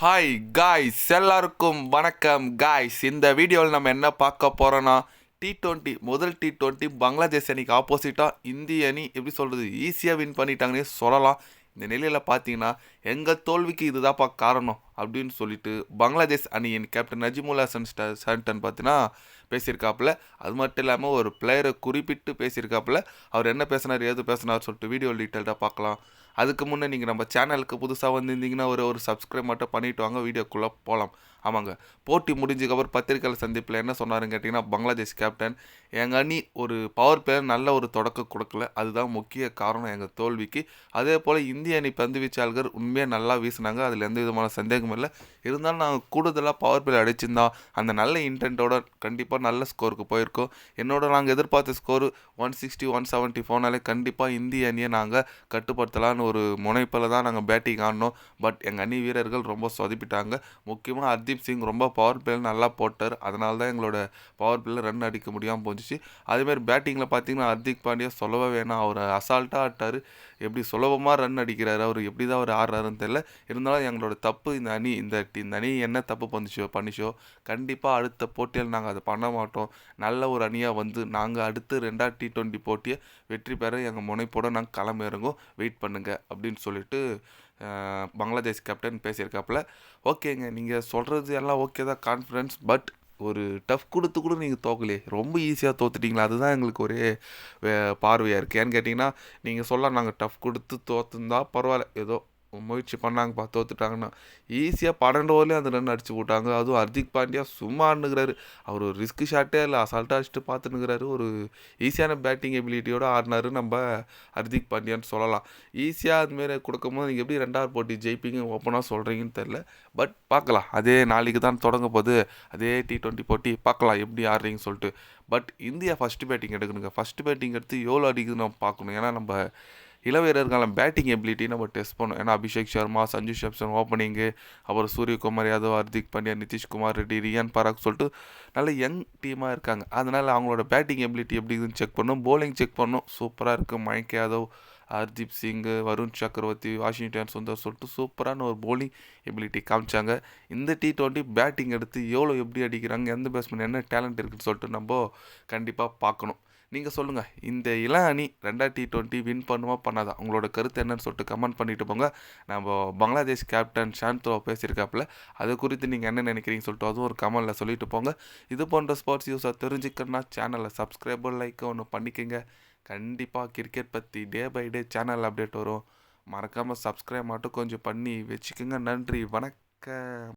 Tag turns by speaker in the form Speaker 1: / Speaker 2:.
Speaker 1: Hi guys, எல்லாருக்கும் வணக்கம் guys. இந்த வீடியோவில் நம்ம என்ன பார்க்க போகிறோன்னா, T20 முதல் T20 பங்களாதேஷ் அணிக்கு ஆப்போசிட்டாக இந்திய அணி எப்படி சொல்கிறது ஈஸியாக வின் பண்ணிட்டாங்கன்னே சொல்லலாம். இந்த நிலையில் பார்த்தீங்கன்னா எங்கள் தோல்விக்கு இதுதான்ப்பா காரணம் அப்படின்னு சொல்லிட்டு பங்களாதேஷ் அணியின் கேப்டன் நஜிமுல் ஹசன் சல்டன் பார்த்தீங்கன்னா பேசியிருக்காப்புல. அது மட்டும் இல்லாமல் ஒரு பிளேயரை குறிப்பிட்டு பேசியிருக்காப்புல. அவர் என்ன பேசினார், ஏது பேசினார் சொல்லிட்டு வீடியோ டீட்டெயில்டாக பார்க்கலாம். அதுக்கு முன்னே நீங்கள் நம்ம சேனலுக்கு புதுசாக வந்திருந்தீங்கன்னா ஒரு சப்ஸ்கிரைப் மட்டும் பண்ணிவிட்டு வாங்க, வீடியோக்குள்ளே போகலாம். ஆமாங்க, போட்டி முடிஞ்சதுக்கப்புறம் பத்திரிகையாளர் சந்திப்பில் என்ன சொன்னாருன்னு கேட்டிங்கன்னா, பங்களாதேஷ் கேப்டன் எங்கள் அணி ஒரு பவர் பிளேயர் நல்ல ஒரு தொடக்கம் கொடுக்கல, அதுதான் முக்கிய காரணம் எங்கள் தோல்விக்கு. அதே போல் இந்திய அணி பந்து வீச்சாளர்கள் உண்மையாக நல்லா வீசினாங்க, அதில் எந்த விதமான சந்தேகமும் இல்லை. இருந்தாலும் நாங்கள் கூடுதலாக பவர் பிளே அடிச்சிருந்தா அந்த நல்ல இன்டென்ட்டோட கண்டிப்பாக நல்ல ஸ்கோருக்கு போயிருக்கோம். நாங்கள் எதிர்பார்த்த ஸ்கோரு 160 170 போனாலே கண்டிப்பாக இந்திய அணியை நாங்கள் கட்டுப்படுத்தலான்னு ஒரு முனைப்பில் தான் நாங்கள் பேட்டிங் ஆடினோம். பட் எங்கள் அணி வீரர்கள் ரொம்ப சொதப்பிட்டாங்க. முக்கியமாக ஹர்தீப் சிங் ரொம்ப பவர் பிளேயில் நல்லா போட்டார், அதனால தான் எங்களோட பவர் பிளேயில் ரன் அடிக்க முடியாமல் போச்சு. அதேமாதிரி பேட்டிங்கில் பார்த்தீங்கன்னா ஹர்திக் பாண்டியா சொல்லவே வேணாம், அவர் அசால்ட்டாக ஆட்டார். எப்படி சுலபமாக ரன் அடிக்கிறாரு, அவர் எப்படி தான் அவர் ஆடுறாருன்னு தெரியல. இருந்தாலும் எங்களோட தப்பு இந்த அணி என்ன தப்பு பண்ணிச்சோ கண்டிப்பாக அடுத்த போட்டியில் நாங்கள் அதை பண்ண மாட்டோம். நல்ல ஒரு அணியாக வந்து நாங்கள் அடுத்து 2வது T20 போட்டியை வெற்றி பெற எங்கள் முனைப்போடு நாங்கள் களமிறங்கும், வெயிட் பண்ணுங்க அப்படின்னு சொல்லிட்டு பங்களாதேஷ் கேப்டன் பேசியிருக்காப்புல. ஓகேங்க, நீங்கள் சொல்கிறது எல்லாம் ஓகே தான், கான்ஃபிடன்ஸ். பட் ஒரு டஃப் கொடுத்து கூட நீங்கள் தோக்கலையே, ரொம்ப ஈஸியாக தோத்துட்டிங்களா, அதுதான் எங்களுக்கு ஒரே பார்வையாக இருக்குது. ஏன்னு கேட்டிங்கன்னா, நீங்கள் சொல்லலாம் நாங்கள் டஃப் கொடுத்து தோற்றுந்தா பரவாயில்ல, ஏதோ முயற்சி பண்ணாங்கப்பா தோத்துட்டாங்கன்னா. ஈஸியாக 12 ஓவர்லேயும் அந்த ரன் அடிச்சு போட்டாங்க. அதுவும் ஹர்திக் பாண்டியா சும்மா ஆடுனுக்கிறாரு, அவர் ஒரு ரிஸ்க் ஷாட்டே இல்லை, அசால்ட்டாக அடிச்சுட்டு பார்த்துனுக்கிறாரு. ஒரு ஈஸியான பேட்டிங் எபிலிட்டியோடு ஆடினாரு நம்ம ஹர்திக் பாண்டியான்னு சொல்லலாம். ஈஸியாக அதுமாரி கொடுக்கும்போது நீங்கள் எப்படி 2வது போட்டி ஜெயிப்பீங்க ஓப்பனாக சொல்கிறீங்கன்னு தெரில. பட் பார்க்கலாம், அதே நாளைக்கு தான் தொடங்க போது, அதே T20 போட்டி பார்க்கலாம் எப்படி ஆடுறீங்கன்னு சொல்லிட்டு. பட் இந்தியா ஃபஸ்ட்டு பேட்டிங் எடுக்கணுங்க. ஃபஸ்ட்டு பேட்டிங் எடுத்து எவ்வளோ அடிக்குதுன்னு நம்ம பார்க்கணும். ஏன்னா நம்ம இளவீரர்களான பேட்டிங் எபிலிட்டி நம்ம டெஸ்ட் பண்ணணும். ஏன்னா அபிஷேக் சர்மா, சஞ்சு சாம்சன் ஓப்பனிங்கு, அப்புறம் சூரியகுமார் யாதவ், ஹர்திக் பாண்டியா, நிதிஷ்குமார் ரெட்டி, ரியான் பராக் சொல்லிட்டு நல்ல யங் டீமாக இருக்காங்க. அதனால் அவங்களோட பேட்டிங் எபிலிட்டி எப்படி இருக்குதுன்னு செக் பண்ணணும், போலிங் செக் பண்ணணும். சூப்பராக இருக்குது. மயங்க் யாதவ், ஹர்தீப் சிங், வருண் சக்கரவர்த்தி, வாஷிங்டன் சுந்தர் சொல்லிட்டு சூப்பரான ஒரு போலிங் எபிலிட்டி காமிச்சாங்க. இந்த T20 பேட்டிங் எடுத்து எப்படி அடிக்கிறாங்க, எந்த பேட்ஸ்மேன் என்ன டேலண்ட் இருக்குதுன்னு சொல்லிட்டு நம்ம கண்டிப்பாக பார்க்கணும். நீங்கள் சொல்லுங்கள், இந்த இளம் அணி 2வது T20 வின் பண்ணுமா பண்ணாதா, உங்களோட கருத்து என்னன்னு சொல்லிட்டு கமெண்ட் பண்ணிட்டு போங்க. நம்ம பங்களாதேஷ் கேப்டன் ஷாந்தோ பேசியிருக்காப்புல, அது குறித்து நீங்கள் என்ன நினைக்கிறீங்கன்னு சொல்லிட்டு அதுவும் ஒரு கமெண்டில் சொல்லிட்டு போங்க. இது போன்ற ஸ்போர்ட்ஸ் யூஸாக தெரிஞ்சுக்கணுன்னா சேனலை சப்ஸ்கிரைபர் லைக் ஒன்று பண்ணிக்கோங்க. கண்டிப்பாக கிரிக்கெட் பற்றி day by day channel update வரும். மறக்காமல் சப்ஸ்கிரைப் மட்டும் கொஞ்சம் பண்ணி வச்சுக்கோங்க. நன்றி, வணக்கம்.